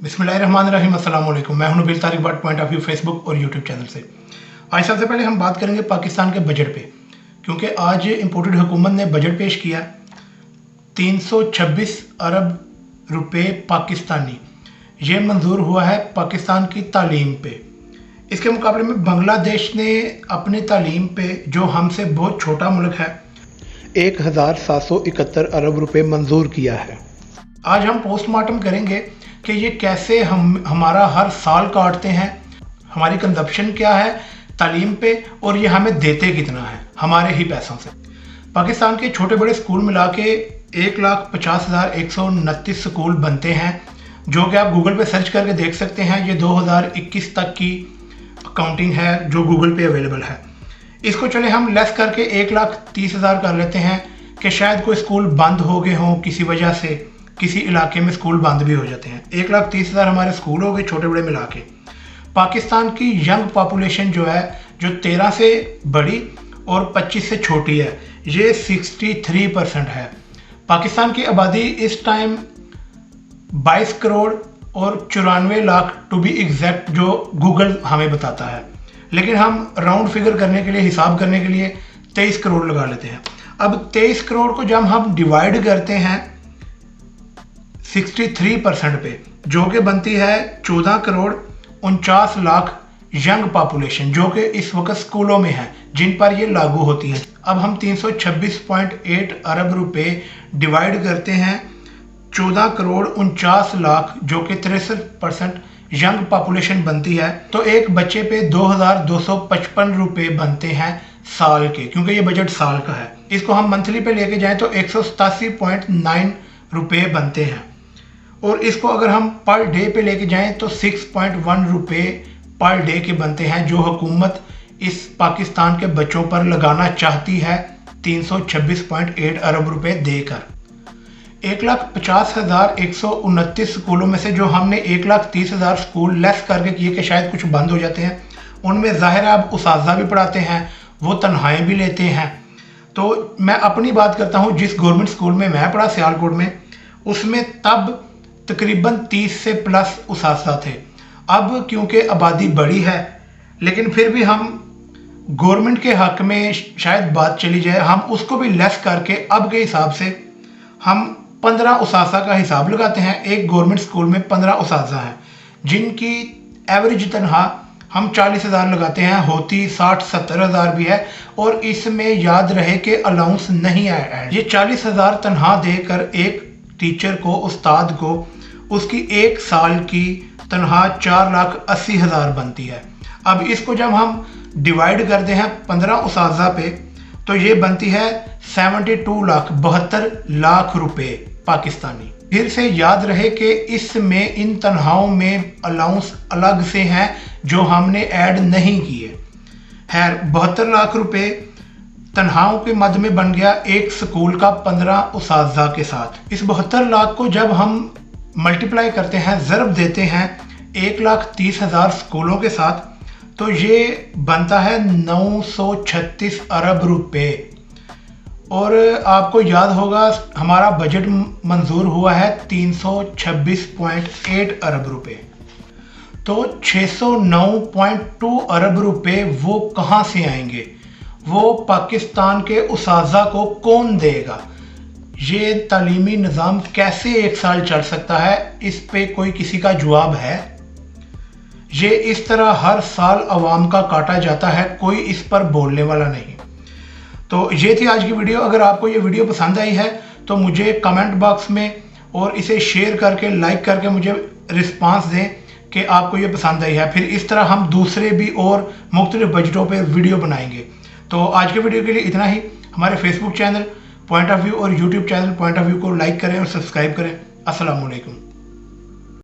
बिस्मिल्लाहिर्रहमानिर्रहीम, अस्सलाम वालेकुम। मैं हूं Nabeel Tariq Bhatt, point of view Facebook और यूट्यूब चैनल से। आज सबसे पहले हम बात करेंगे पाकिस्तान के बजट पे, क्योंकि आज इम्पोर्टेड हुकूमत ने बजट पेश किया 326 अरब रुपए पाकिस्तानी। ये मंजूर हुआ है पाकिस्तान की तालीम पे। इसके मुकाबले में बांग्लादेश ने अपनी तालीम पे, जो हमसे बहुत छोटा मुल्क है, 1771 अरब रुपए मंजूर किया है। आज हम पोस्टमार्टम करेंगे कि ये कैसे हमारा हर साल काटते हैं, हमारी कंजप्शन क्या है तालीम पे, और ये हमें देते कितना है हमारे ही पैसों से। पाकिस्तान के छोटे बड़े स्कूल मिला के 1,50,129 स्कूल बनते हैं, जो कि आप गूगल पे सर्च करके देख सकते हैं। ये 2021 तक की अकाउंटिंग है जो गूगल पे अवेलेबल है। इसको चले हम लेस करके 1,30,000 कर लेते हैं कि शायद कोई स्कूल बंद हो गए हों किसी वजह से, किसी इलाके में स्कूल बंद भी हो जाते हैं। 1,30,000 हमारे स्कूल हो गए छोटे बड़े मिला के। पाकिस्तान की यंग पॉपुलेशन जो है, जो 13 से बड़ी और 25 से छोटी है, ये 63% है। पाकिस्तान की आबादी इस टाइम 22 करोड़ और 94 लाख टू बी एग्जैक्ट, जो गूगल हमें बताता है, लेकिन हम राउंड फिगर करने के लिए, हिसाब करने के लिए 23 करोड़ लगा लेते हैं। अब 23 करोड़ को जब हम डिवाइड करते हैं 63% पे, जो कि बनती है 14 करोड़ 49 लाख यंग पॉपुलेशन, जो कि इस वक्त स्कूलों में है, जिन पर ये लागू होती है। अब हम 326.8 अरब रुपए डिवाइड करते हैं 14 करोड़ 49 लाख, जो कि 63% यंग पॉपुलेशन बनती है, तो एक बच्चे पे 2,255 रुपए बनते हैं साल के, क्योंकि ये बजट साल का है। इसको हम मंथली पे लेके जाएं तो 187.9 रुपए बनते हैं, और इसको अगर हम पर डे पे लेके जाएं तो 6.1 रुपए पर डे के बनते हैं, जो हुकूमत इस पाकिस्तान के बच्चों पर लगाना चाहती है 326.8 अरब रुपए देकर। 1,50,129 स्कूलों में से जो हमने 1,30,000 स्कूल लेस करके किए कि शायद कुछ बंद हो जाते हैं, उनमें ज़ाहिर है आप उसाज़ा भी पढ़ाते हैं, वो तनख्वाहें भी लेते हैं। तो मैं अपनी बात करता हूँ, जिस गवर्नमेंट स्कूल में मैं पढ़ा सियालकोट में, उसमें तब तकरीबन 30 से प्लस उसासा थे। अब क्योंकि आबादी बड़ी है, लेकिन फिर भी हम गवर्नमेंट के हक में शायद बात चली जाए, हम उसको भी लेस करके अब के हिसाब से हम 15 उसासा का हिसाब लगाते हैं। एक गवर्नमेंट स्कूल में 15 उसासा हैं, जिनकी एवरेज तनख्वाह हम 40,000 लगाते हैं, होती 60-70 हज़ार भी है, और इसमें याद रहे कि अलाउंस नहीं है। ये 40,000 तनख्वाह देकर एक टीचर को, उस्ताद को, उसकी एक साल की तनख्वाह 4,80,000 बनती है। अब इसको जब हम डिवाइड करते हैं 15 उसाजा पे, तो ये बनती है 72 लाख रुपए पाकिस्तानी। फिर से याद रहे कि इसमें इन तनख्वाहों में अलाउंस अलग से हैं, जो हमने ऐड नहीं किए। खैर 72 लाख रुपए तनख्वाहों के मद में बन गया एक स्कूल का 15 उसाजा के साथ। इस 72 लाख को जब हम मल्टीप्लाई करते हैं, ज़रब देते हैं 1,30,000 स्कूलों के साथ, तो ये बनता है 936 अरब रुपए। और आपको याद होगा हमारा बजट मंजूर हुआ है 326.8 अरब रुपए। तो 609.2 अरब रुपए वो कहाँ से आएंगे? वो पाकिस्तान के उसाजा को कौन देगा? ये तालीमी निज़ाम कैसे एक साल चल सकता है? इस पे कोई किसी का जवाब है? ये इस तरह हर साल अवाम का काटा जाता है, कोई इस पर बोलने वाला नहीं। तो ये थी आज की वीडियो। अगर आपको ये वीडियो पसंद आई है तो मुझे कमेंट बॉक्स में और इसे शेयर करके, लाइक करके मुझे रिस्पांस दें कि आपको ये पसंद आई है। फिर इस तरह हम दूसरे भी और मुख्तलिफ बजटों पर वीडियो बनाएंगे। तो आज के वीडियो के लिए इतना ही। हमारे Facebook channel point of view और YouTube channel point of view को लाइक करें और सब्सक्राइब करें। अस्सलाम वालेकुम।